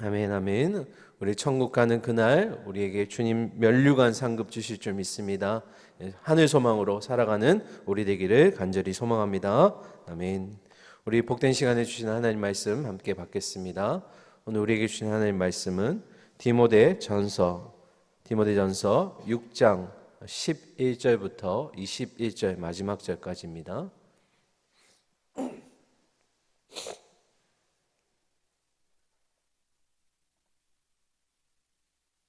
아멘, 아멘. 우리 천국 가는 그날 우리에게 주님 면류관 상급 주실 줄 믿습니다. 하늘 소망으로 살아가는 우리 되기를 간절히 소망합니다. 아멘. 우리 복된 시간에 주신 하나님 말씀 함께 받겠습니다. 오늘 우리에게 주신 하나님 말씀은 디모데전서 6장 11절부터 21절 마지막 절까지입니다.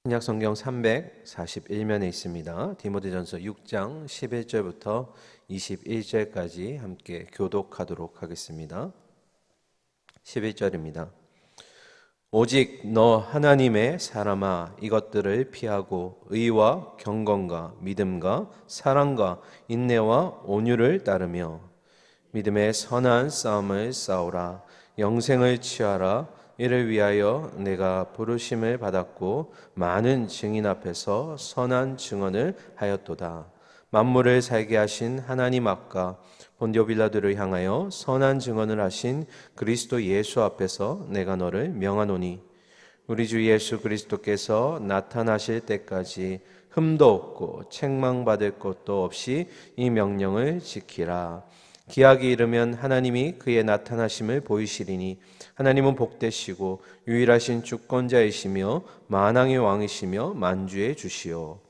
신약 성경 341면에 있습니다. 디모데전서 6장 11절부터 21절까지 함께 교독하도록 하겠습니다. 11절입니다. 오직 너 하나님의 사람아, 이것들을 피하고 의와 경건과 믿음과 사랑과 인내와 온유를 따르며 믿음의 선한 싸움을 싸우라. 영생을 취하라. 이를 위하여 내가 부르심을 받았고 많은 증인 앞에서 선한 증언을 하였도다. 만물을 살게 하신 하나님 앞과 본디오 빌라도를 향하여 선한 증언을 하신 그리스도 예수 앞에서 내가 너를 명하노니 우리 주 예수 그리스도께서 나타나실 때까지 흠도 없고 책망받을 것도 없이 이 명령을 지키라. 기약이 이르면 하나님이 그의 나타나심을 보이시리니 하나님은 복되시고 유일하신 주권자이시며 만왕의 왕이시며 만주의 주시오.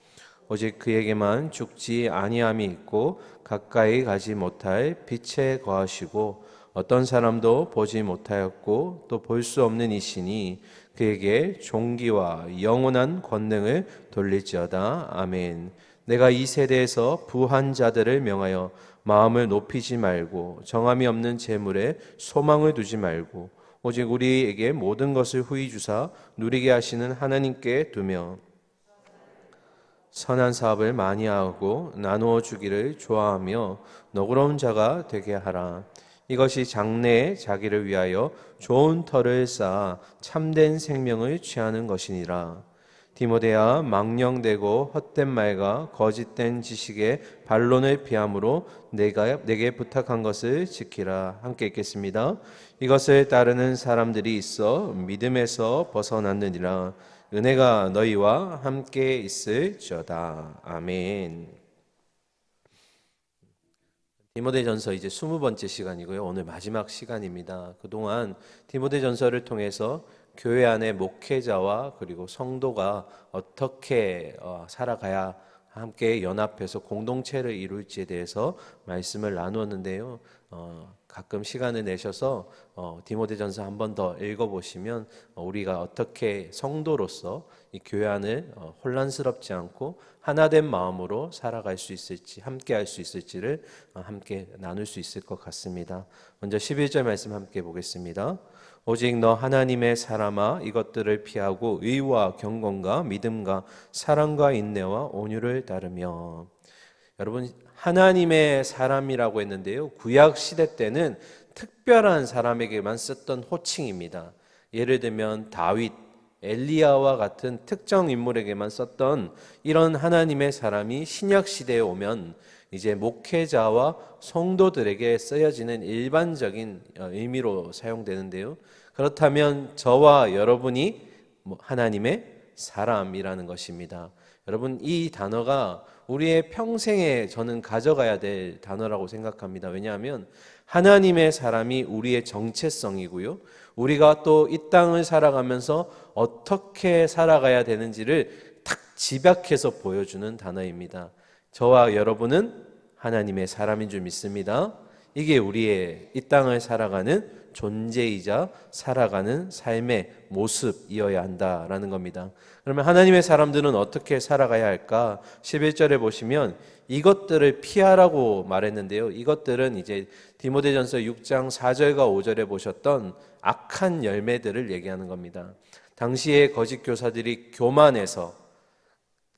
오직 그에게만 죽지 아니함이 있고 가까이 가지 못할 빛에 거하시고 어떤 사람도 보지 못하였고 또 볼 수 없는 이시니 그에게 존귀와 영원한 권능을 돌릴지어다. 아멘. 내가 이 세대에서 부한 자들을 명하여 마음을 높이지 말고 정함이 없는 재물에 소망을 두지 말고 오직 우리에게 모든 것을 후히 주사 누리게 하시는 하나님께 두며 선한 사업을 많이 하고 나누어 주기를 좋아하며 너그러운 자가 되게 하라. 이것이 장래에 자기를 위하여 좋은 터를 쌓아 참된 생명을 취하는 것이니라. 디모데야, 망령되고 헛된 말과 거짓된 지식의 반론을 피함으로 내게 부탁한 것을 지키라. 함께 읽겠습니다. 이것을 따르는 사람들이 있어 믿음에서 벗어났느니라. 은혜가 너희와 함께 있을지어다. 아멘. 디모데전서 이제 20번째 시간이고요. 오늘 마지막 시간입니다. 그동안 디모데전서를 통해서 교회 안의 목회자와 그리고 성도가 어떻게 살아가야 함께 연합해서 공동체를 이룰지에 대해서 말씀을 나누었는데요. 가끔 시간을 내셔서 디모데전서 한 번 더 읽어보시면 우리가 어떻게 성도로서 이 교회 안을 혼란스럽지 않고 하나된 마음으로 살아갈 수 있을지, 함께 할 수 있을지를 함께 나눌 수 있을 것 같습니다. 먼저 11절 말씀 함께 보겠습니다. 오직 너 하나님의 사람아, 이것들을 피하고 의와 경건과 믿음과 사랑과 인내와 온유를 따르며. 여러분, 하나님의 사람이라고 했는데요, 구약 시대 때는 특별한 사람에게만 썼던 호칭입니다. 예를 들면 다윗, 엘리야와 같은 특정 인물에게만 썼던 이런 하나님의 사람이 신약 시대에 오면 이제 목회자와 성도들에게 쓰여지는 일반적인 의미로 사용되는데요. 그렇다면 저와 여러분이 하나님의 사람이라는 것입니다. 여러분, 이 단어가 우리의 평생에 저는 가져가야 될 단어라고 생각합니다. 왜냐하면 하나님의 사람이 우리의 정체성이고요. 우리가 또 이 땅을 살아가면서 어떻게 살아가야 되는지를 탁 집약해서 보여주는 단어입니다. 저와 여러분은 하나님의 사람인 줄 믿습니다. 이게 우리의 이 땅을 살아가는 존재이자 살아가는 삶의 모습이어야 한다라는 겁니다. 그러면 하나님의 사람들은 어떻게 살아가야 할까? 11절에 보시면 이것들을 피하라고 말했는데요. 이것들은 이제 디모데전서 6장 4절과 5절에 보셨던 악한 열매들을 얘기하는 겁니다. 당시에 거짓 교사들이 교만해서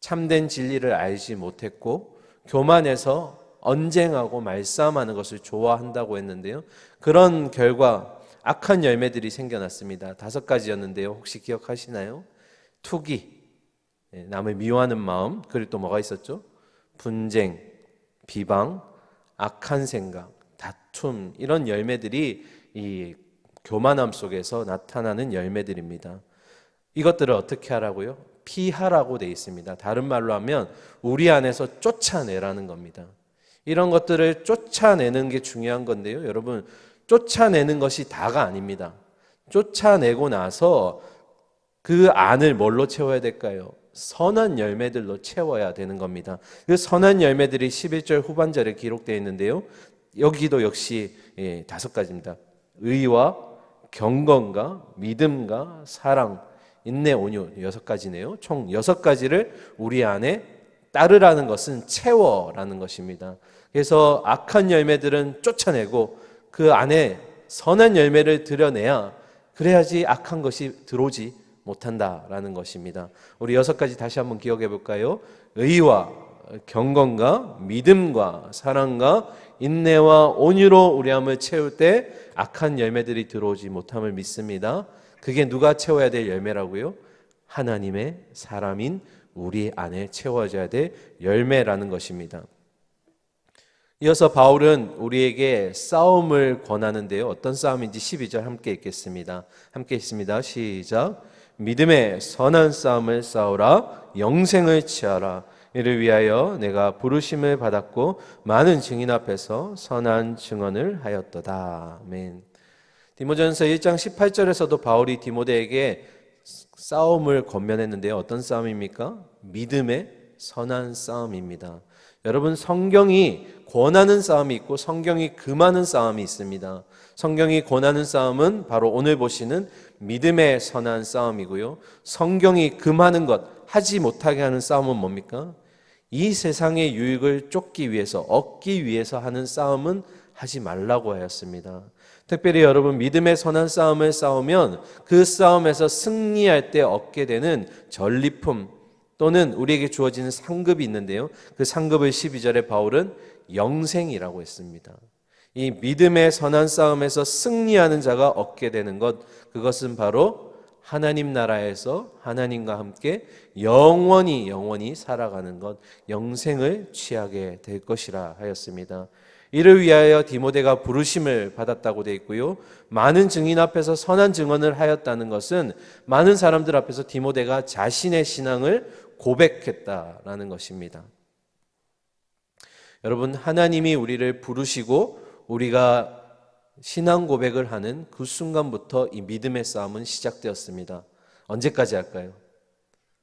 참된 진리를 알지 못했고 교만해서 언쟁하고 말싸움하는 것을 좋아한다고 했는데요. 그런 결과 악한 열매들이 생겨났습니다. 5가지였는데요. 혹시 기억하시나요? 투기, 남을 미워하는 마음, 그리고 또 뭐가 있었죠? 분쟁, 비방, 악한 생각, 다툼, 이런 열매들이 이 교만함 속에서 나타나는 열매들입니다. 이것들을 어떻게 하라고요? 피하라고 되어 있습니다. 다른 말로 하면 우리 안에서 쫓아내라는 겁니다. 이런 것들을 쫓아내는 게 중요한 건데요. 여러분, 쫓아내는 것이 다가 아닙니다. 쫓아내고 나서 그 안을 뭘로 채워야 될까요? 선한 열매들로 채워야 되는 겁니다. 그 선한 열매들이 11절 후반절에 기록되어 있는데요. 여기도 역시 5가지입니다. 의와 경건과 믿음과 사랑, 인내, 온유 6가지네요. 총 6가지를 우리 안에 따르라는 것은 채워라는 것입니다. 그래서 악한 열매들은 쫓아내고 그 안에 선한 열매를 드러내야 그래야지 악한 것이 들어오지 못한다라는 것입니다. 우리 6가지 다시 한번 기억해 볼까요? 의와 경건과 믿음과 사랑과 인내와 온유로 우리 안을 채울 때 악한 열매들이 들어오지 못함을 믿습니다. 그게 누가 채워야 될 열매라고요? 하나님의 사람인 우리 안에 채워져야 될 열매라는 것입니다. 이어서 바울은 우리에게 싸움을 권하는데요. 어떤 싸움인지 12절 함께 읽겠습니다. 함께 읽습니다. 시작. 믿음의 선한 싸움을 싸우라. 영생을 취하라. 이를 위하여 내가 부르심을 받았고 많은 증인 앞에서 선한 증언을 하였도다. 아멘. 디모전서 1장 18절에서도 바울이 디모데에게 싸움을 권면했는데요. 어떤 싸움입니까? 믿음의 선한 싸움입니다. 여러분, 성경이 권하는 싸움이 있고 성경이 금하는 싸움이 있습니다. 성경이 권하는 싸움은 바로 오늘 보시는 믿음의 선한 싸움이고요. 성경이 금하는 것, 하지 못하게 하는 싸움은 뭡니까? 이 세상의 유익을 쫓기 위해서, 얻기 위해서 하는 싸움은 하지 말라고 하였습니다. 특별히 여러분, 믿음의 선한 싸움을 싸우면 그 싸움에서 승리할 때 얻게 되는 전리품 또는 우리에게 주어지는 상급이 있는데요. 그 상급을 12절에 바울은 영생이라고 했습니다. 이 믿음의 선한 싸움에서 승리하는 자가 얻게 되는 것, 그것은 바로 하나님 나라에서 하나님과 함께 영원히 살아가는 것, 영생을 취하게 될 것이라 하였습니다. 이를 위하여 디모데가 부르심을 받았다고 되어 있고요. 많은 증인 앞에서 선한 증언을 하였다는 것은 많은 사람들 앞에서 디모데가 자신의 신앙을 고백했다라는 것입니다. 여러분, 하나님이 우리를 부르시고 우리가 신앙 고백을 하는 그 순간부터 이 믿음의 싸움은 시작되었습니다. 언제까지 할까요?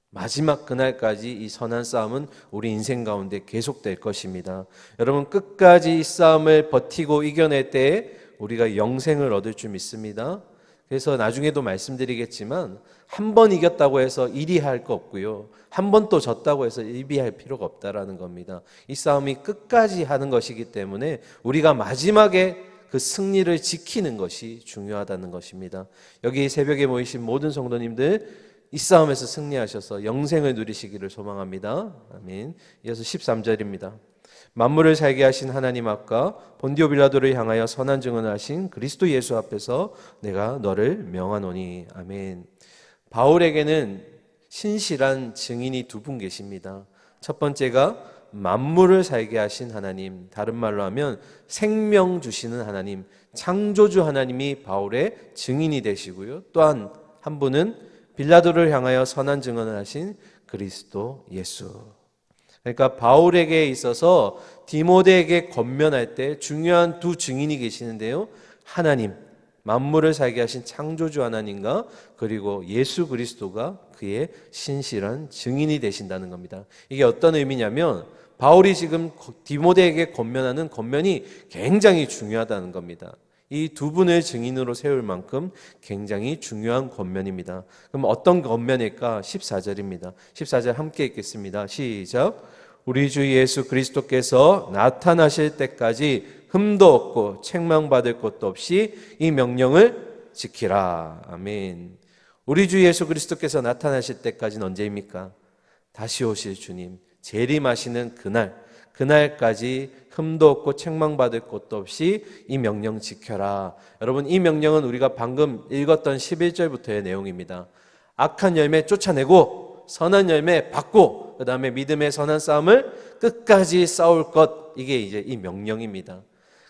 마지막 그날까지 이 선한 싸움은 우리 인생 가운데 계속될 것입니다. 여러분, 끝까지 이 싸움을 버티고 이겨낼 때에 우리가 영생을 얻을 줄 믿습니다. 그래서 나중에도 말씀드리겠지만 한 번 이겼다고 해서 이리할 거 없고요. 한 번 또 졌다고 해서 일비할 필요가 없다라는 겁니다. 이 싸움이 끝까지 하는 것이기 때문에 우리가 마지막에 그 승리를 지키는 것이 중요하다는 것입니다. 여기 새벽에 모이신 모든 성도님들, 이 싸움에서 승리하셔서 영생을 누리시기를 소망합니다. 아멘. 이어서 13절입니다. 만물을 살게 하신 하나님 앞과 본디오 빌라도를 향하여 선한 증언을 하신 그리스도 예수 앞에서 내가 너를 명하노니. 아멘. 바울에게는 신실한 증인이 2분 계십니다. 첫 번째가 만물을 살게 하신 하나님, 다른 말로 하면 생명 주시는 하나님, 창조주 하나님이 바울의 증인이 되시고요. 또한 한 분은 빌라도를 향하여 선한 증언을 하신 그리스도 예수. 그러니까 바울에게 있어서 디모데에게 권면할 때 중요한 2 증인이 계시는데요. 하나님, 만물을 살게 하신 창조주 하나님과 그리고 예수 그리스도가 그의 신실한 증인이 되신다는 겁니다. 이게 어떤 의미냐면 바울이 지금 디모데에게 권면하는 권면이 굉장히 중요하다는 겁니다. 이 2분을 증인으로 세울 만큼 굉장히 중요한 권면입니다. 그럼 어떤 권면일까? 14절입니다. 14절 함께 읽겠습니다. 시작. 우리 주 예수 그리스도께서 나타나실 때까지 흠도 없고 책망받을 것도 없이 이 명령을 지키라. 아멘. 우리 주 예수 그리스도께서 나타나실 때까지는 언제입니까? 다시 오실 주님 재림하시는 그날까지 흠도 없고 책망받을 것도 없이 이 명령 지켜라. 여러분, 이 명령은 우리가 방금 읽었던 11절부터의 내용입니다. 악한 열매 쫓아내고 선한 열매 받고 그 다음에 믿음의 선한 싸움을 끝까지 싸울 것, 이게 이제 이 명령입니다.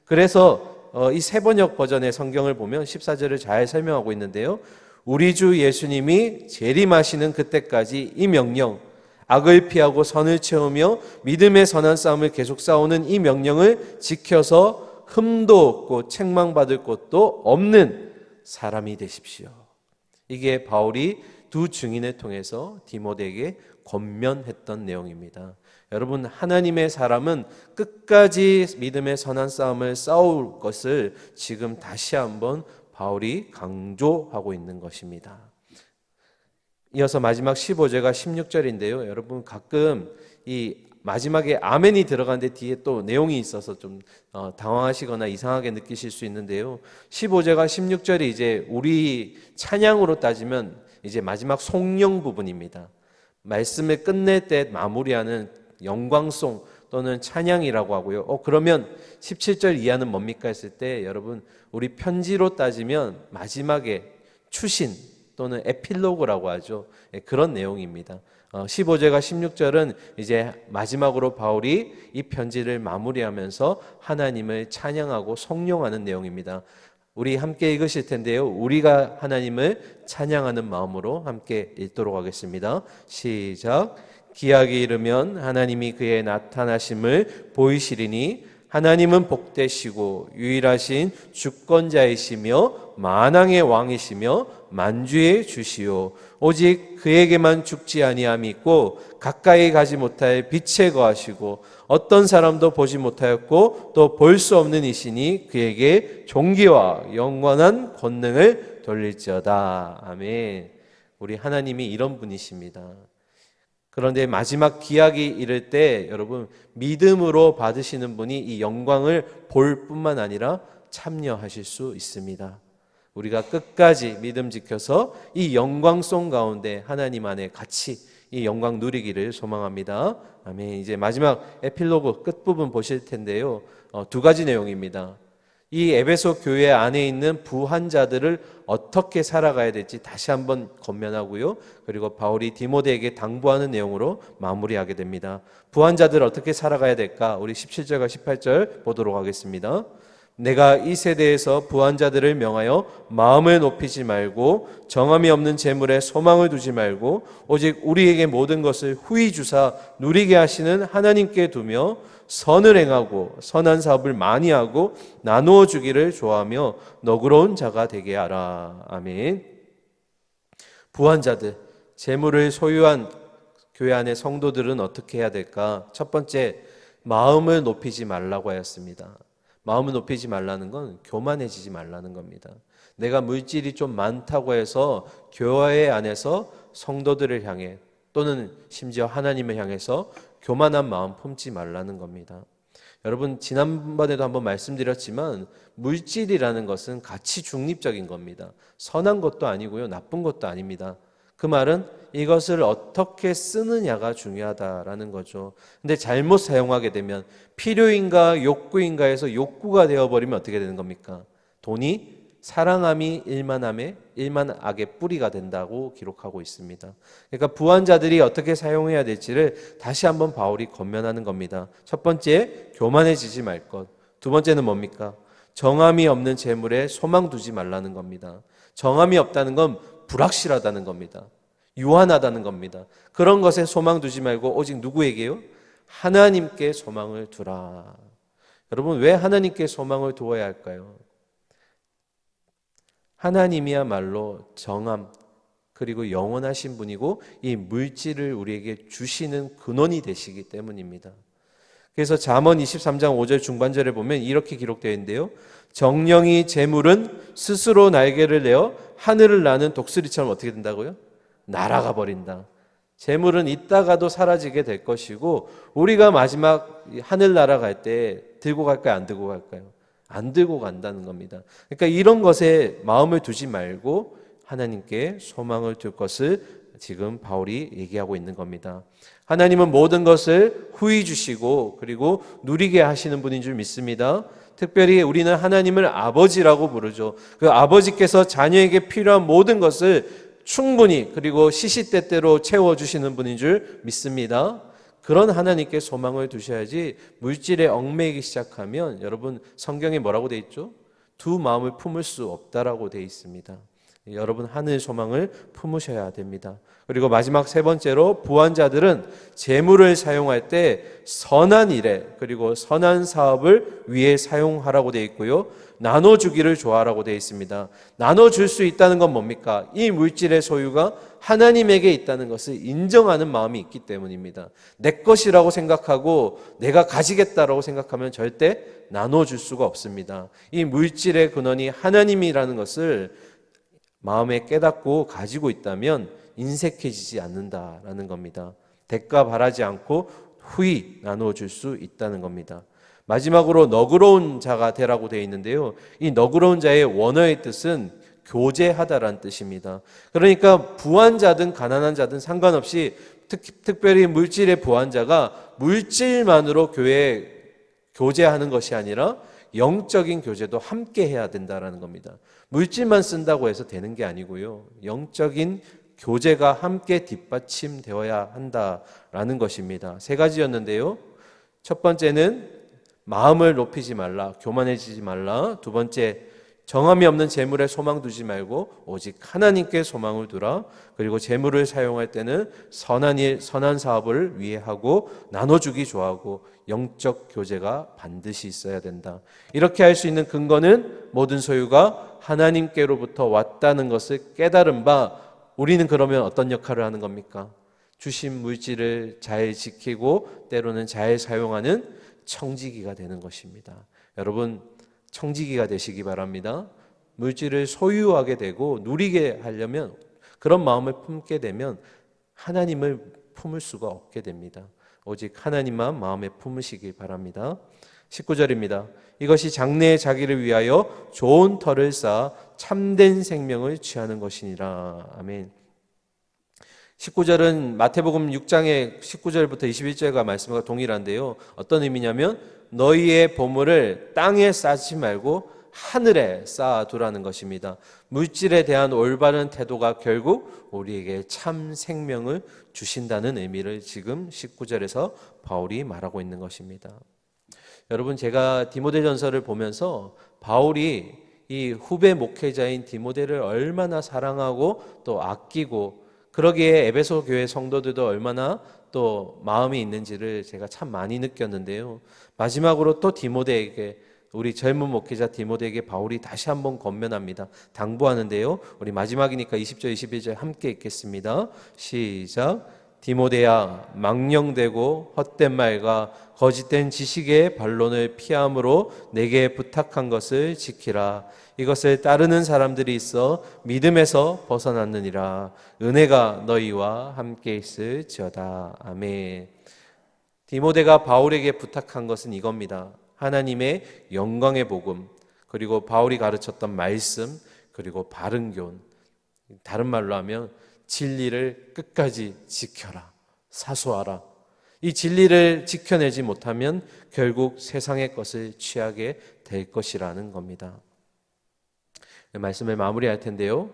그래서 이 세번역 버전의 성경을 보면 14절을 잘 설명하고 있는데요. 우리 주 예수님이 재림하시는 그때까지 이 명령, 악을 피하고 선을 채우며 믿음의 선한 싸움을 계속 싸우는 이 명령을 지켜서 흠도 없고 책망받을 것도 없는 사람이 되십시오. 이게 바울이 두 증인을 통해서 디모데에게 권면했던 내용입니다. 여러분, 하나님의 사람은 끝까지 믿음의 선한 싸움을 싸울 것을 지금 다시 한번 바울이 강조하고 있는 것입니다. 이어서 마지막 15절과 16절인데요. 여러분, 가끔 이 마지막에 아멘이 들어가는데 뒤에 또 내용이 있어서 좀 당황하시거나 이상하게 느끼실 수 있는데요. 15절과 16절이 이제 우리 찬양으로 따지면 이제 마지막 송영 부분입니다. 말씀을 끝낼 때 마무리하는 영광송 또는 찬양이라고 하고요. 그러면 17절 이하는 뭡니까 했을 때 여러분, 우리 편지로 따지면 마지막에 추신 또는 에필로그라고 하죠. 그런 내용입니다. 15절과 16절은 이제 마지막으로 바울이 이 편지를 마무리하면서 하나님을 찬양하고 성령하는 내용입니다. 우리 함께 읽으실 텐데요. 우리가 하나님을 찬양하는 마음으로 함께 읽도록 하겠습니다. 시작. 기약이 이르면 하나님이 그의 나타나심을 보이시리니 하나님은 복되시고 유일하신 주권자이시며 만왕의 왕이시며 만주의 주시오. 오직 그에게만 죽지 아니함이 있고 가까이 가지 못할 빛에 거하시고 어떤 사람도 보지 못하였고 또 볼 수 없는 이시니 그에게 존귀와 영원한 권능을 돌릴지어다. 아멘. 우리 하나님이 이런 분이십니다. 그런데 마지막 기약이 이를 때 여러분, 믿음으로 받으시는 분이 이 영광을 볼 뿐만 아니라 참여하실 수 있습니다. 우리가 끝까지 믿음 지켜서 이 영광송 가운데 하나님 안에 같이 이 영광 누리기를 소망합니다. 아멘. 이제 마지막 에필로그 끝부분 보실 텐데요. 두 가지 내용입니다. 이 에베소 교회 안에 있는 부한자들을 어떻게 살아가야 될지 다시 한번 권면하고요. 그리고 바울이 디모데에게 당부하는 내용으로 마무리하게 됩니다. 부한자들 어떻게 살아가야 될까? 우리 17절과 18절 보도록 하겠습니다. 내가 이 세대에서 부한자들을 명하여 마음을 높이지 말고 정함이 없는 재물에 소망을 두지 말고 오직 우리에게 모든 것을 후히 주사 누리게 하시는 하나님께 두며 선을 행하고 선한 사업을 많이 하고 나누어 주기를 좋아하며 너그러운 자가 되게 하라. 아멘. 부한자들, 재물을 소유한 교회 안의 성도들은 어떻게 해야 될까? 첫 번째, 마음을 높이지 말라고 하였습니다. 마음을 높이지 말라는 건 교만해지지 말라는 겁니다. 내가 물질이 좀 많다고 해서 교회 안에서 성도들을 향해 또는 심지어 하나님을 향해서 교만한 마음 품지 말라는 겁니다. 여러분, 지난번에도 한번 말씀드렸지만 물질이라는 것은 가치 중립적인 겁니다. 선한 것도 아니고요, 나쁜 것도 아닙니다. 그 말은 이것을 어떻게 쓰느냐가 중요하다라는 거죠. 근데 잘못 사용하게 되면 필요인가 욕구인가에서 욕구가 되어버리면 어떻게 되는 겁니까? 돈이 사랑함이 일만함에 일만악의 뿌리가 된다고 기록하고 있습니다. 그러니까 부한자들이 어떻게 사용해야 될지를 다시 한번 바울이 권면하는 겁니다. 첫 번째, 교만해지지 말 것. 두 번째는 뭡니까? 정함이 없는 재물에 소망 두지 말라는 겁니다. 정함이 없다는 건 불확실하다는 겁니다. 유한하다는 겁니다. 그런 것에 소망 두지 말고 오직 누구에게요? 하나님께 소망을 두라. 여러분, 왜 하나님께 소망을 두어야 할까요? 하나님이야말로 정함 그리고 영원하신 분이고 이 물질을 우리에게 주시는 근원이 되시기 때문입니다. 그래서 잠언 23장 5절 중반절에 보면 이렇게 기록되어 있는데요. 정령이 재물은 스스로 날개를 내어 하늘을 나는 독수리처럼 어떻게 된다고요? 날아가 버린다. 재물은 있다가도 사라지게 될 것이고 우리가 마지막 하늘 날아갈 때 들고 갈까요? 안 들고 갈까요? 안 들고 간다는 겁니다. 그러니까 이런 것에 마음을 두지 말고 하나님께 소망을 둘 것을 지금 바울이 얘기하고 있는 겁니다. 하나님은 모든 것을 후히 주시고 그리고 누리게 하시는 분인 줄 믿습니다. 특별히 우리는 하나님을 아버지라고 부르죠. 그 아버지께서 자녀에게 필요한 모든 것을 충분히 그리고 시시때때로 채워주시는 분인 줄 믿습니다. 그런 하나님께 소망을 두셔야지 물질에 얽매이기 시작하면 여러분 성경에 뭐라고 돼 있죠? 두 마음을 품을 수 없다라고 돼 있습니다. 여러분 하늘 소망을 품으셔야 됩니다. 그리고 마지막 세 번째로 부한 자들은 재물을 사용할 때 선한 일에 그리고 선한 사업을 위해 사용하라고 되어 있고요. 나눠주기를 좋아하라고 되어 있습니다. 나눠줄 수 있다는 건 뭡니까? 이 물질의 소유가 하나님에게 있다는 것을 인정하는 마음이 있기 때문입니다. 내 것이라고 생각하고 내가 가지겠다라고 생각하면 절대 나눠줄 수가 없습니다. 이 물질의 근원이 하나님이라는 것을 마음에 깨닫고 가지고 있다면 인색해지지 않는다라는 겁니다. 대가 바라지 않고 후히 나눠줄 수 있다는 겁니다. 마지막으로 너그러운 자가 되라고 되어 있는데요. 이 너그러운 자의 원어의 뜻은 교제하다라는 뜻입니다. 그러니까 부한 자든 가난한 자든 상관없이 특별히 물질의 부한 자가 물질만으로 교회에 교제하는 것이 아니라 영적인 교제도 함께 해야 된다라는 겁니다. 물질만 쓴다고 해서 되는 게 아니고요. 영적인 교제가 함께 뒷받침되어야 한다라는 것입니다. 세 가지였는데요. 첫 번째는 마음을 높이지 말라, 교만해지지 말라. 두 번째, 정함이 없는 재물에 소망 두지 말고 오직 하나님께 소망을 두라. 그리고 재물을 사용할 때는 선한 일, 선한 사업을 위해 하고 나눠주기 좋아하고 영적 교제가 반드시 있어야 된다. 이렇게 할 수 있는 근거는 모든 소유가 하나님께로부터 왔다는 것을 깨달은 바 우리는 그러면 어떤 역할을 하는 겁니까? 주신 물질을 잘 지키고 때로는 잘 사용하는 청지기가 되는 것입니다. 여러분 청지기가 되시기 바랍니다. 물질을 소유하게 되고 누리게 하려면 그런 마음을 품게 되면 하나님을 품을 수가 없게 됩니다. 오직 하나님만 마음에 품으시기 바랍니다. 19절입니다. 이것이 장래의 자기를 위하여 좋은 터를 쌓아 참된 생명을 취하는 것이니라. 아멘. 19절은 마태복음 6장의 19절부터 21절과 말씀과 동일한데요. 어떤 의미냐면 너희의 보물을 땅에 쌓지 말고 하늘에 쌓아두라는 것입니다. 물질에 대한 올바른 태도가 결국 우리에게 참 생명을 주신다는 의미를 지금 19절에서 바울이 말하고 있는 것입니다. 여러분 제가 디모데전서를 보면서 바울이 이 후배 목회자인 디모데를 얼마나 사랑하고 또 아끼고 그러기에 에베소 교회 성도들도 얼마나 또 마음이 있는지를 제가 참 많이 느꼈는데요. 마지막으로 또 디모데에게 우리 젊은 목회자 디모데에게 바울이 다시 한번 권면합니다. 당부하는데요. 우리 마지막이니까 20절 21절 함께 읽겠습니다. 시작. 디모데야 망령되고 헛된 말과 거짓된 지식의 반론을 피함으로 내게 부탁한 것을 지키라. 이것을 따르는 사람들이 있어 믿음에서 벗어났느니라. 은혜가 너희와 함께 있을지어다. 아멘. 디모데가 바울에게 부탁한 것은 이겁니다. 하나님의 영광의 복음, 그리고 바울이 가르쳤던 말씀, 그리고 바른 교훈. 다른 말로 하면 진리를 끝까지 지켜라, 사수하라. 이 진리를 지켜내지 못하면 결국 세상의 것을 취하게 될 것이라는 겁니다. 말씀을 마무리할 텐데요.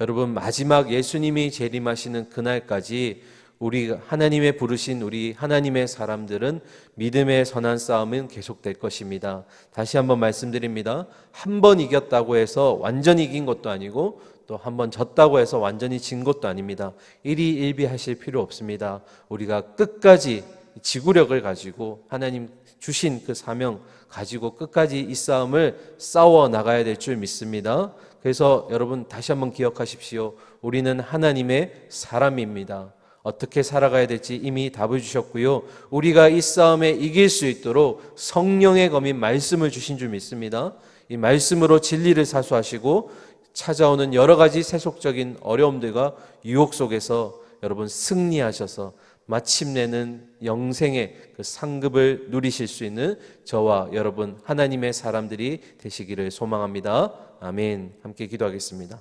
여러분 마지막 예수님이 재림하시는 그날까지 우리 하나님의 부르신 우리 하나님의 사람들은 믿음의 선한 싸움은 계속될 것입니다. 다시 한번 말씀드립니다. 한 번 이겼다고 해서 완전히 이긴 것도 아니고 또 한 번 졌다고 해서 완전히 진 것도 아닙니다. 일희일비하실 필요 없습니다. 우리가 끝까지 지구력을 가지고 하나님 주신 그 사명 가지고 끝까지 이 싸움을 싸워 나가야 될 줄 믿습니다. 그래서 여러분 다시 한번 기억하십시오. 우리는 하나님의 사람입니다. 어떻게 살아가야 될지 이미 답을 주셨고요. 우리가 이 싸움에 이길 수 있도록 성령의 검인 말씀을 주신 줄 믿습니다. 이 말씀으로 진리를 사수하시고 찾아오는 여러 가지 세속적인 어려움들과 유혹 속에서 여러분 승리하셔서 마침내는 영생의 그 상급을 누리실 수 있는 저와 여러분 하나님의 사람들이 되시기를 소망합니다. 아멘. 함께 기도하겠습니다.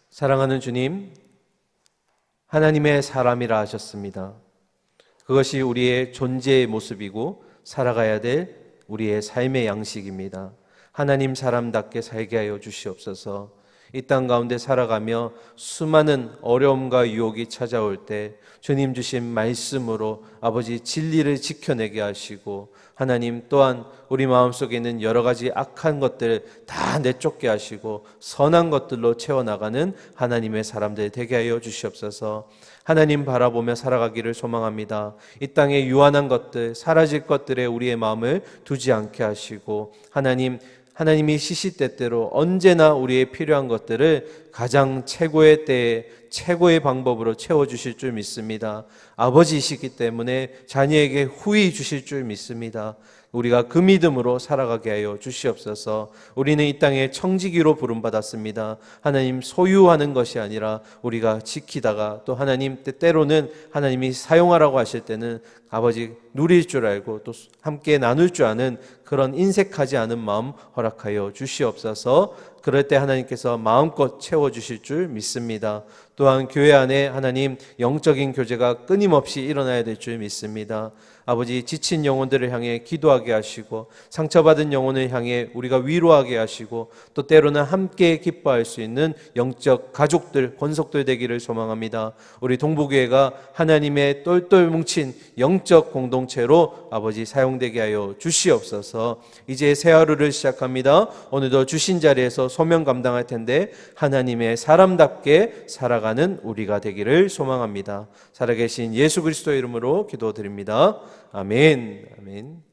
사랑하는 주님, 하나님의 사람이라 하셨습니다. 그것이 우리의 존재의 모습이고 살아가야 될 우리의 삶의 양식입니다. 하나님 사람답게 살게 하여 주시옵소서. 이 땅 가운데 살아가며 수많은 어려움과 유혹이 찾아올 때 주님 주신 말씀으로 아버지 진리를 지켜내게 하시고, 하나님 또한 우리 마음속에 있는 여러 가지 악한 것들 다 내쫓게 하시고 선한 것들로 채워나가는 하나님의 사람들 되게 하여 주시옵소서. 하나님 바라보며 살아가기를 소망합니다. 이 땅의 유한한 것들, 사라질 것들에 우리의 마음을 두지 않게 하시고, 하나님이 시시때때로 언제나 우리의 필요한 것들을 가장 최고의 때에 최고의 방법으로 채워주실 줄 믿습니다. 아버지이시기 때문에 자녀에게 후히 주실 줄 믿습니다. 우리가 그 믿음으로 살아가게 하여 주시옵소서. 우리는 이 땅에 청지기로 부름받았습니다. 하나님 소유하는 것이 아니라 우리가 지키다가 또 하나님 때때로는 하나님이 사용하라고 하실 때는 아버지 누릴 줄 알고 또 함께 나눌 줄 아는 그런 인색하지 않은 마음 허락하여 주시옵소서. 그럴 때 하나님께서 마음껏 채워주실 줄 믿습니다. 또한 교회 안에 하나님 영적인 교제가 끊임없이 일어나야 될 줄 믿습니다. 아버지 지친 영혼들을 향해 기도하게 하시고 상처받은 영혼을 향해 우리가 위로하게 하시고 또 때로는 함께 기뻐할 수 있는 영적 가족들, 권속들 되기를 소망합니다. 우리 동부교회가 하나님의 똘똘 뭉친 영적 공동체로 아버지 사용되게 하여 주시옵소서. 이제 새 하루를 시작합니다. 오늘도 주신 자리에서 소명 감당할 텐데 하나님의 사람답게 살아가는 우리가 되기를 소망합니다. 살아계신 예수 그리스도의 이름으로 기도드립니다. 아멘. 아멘.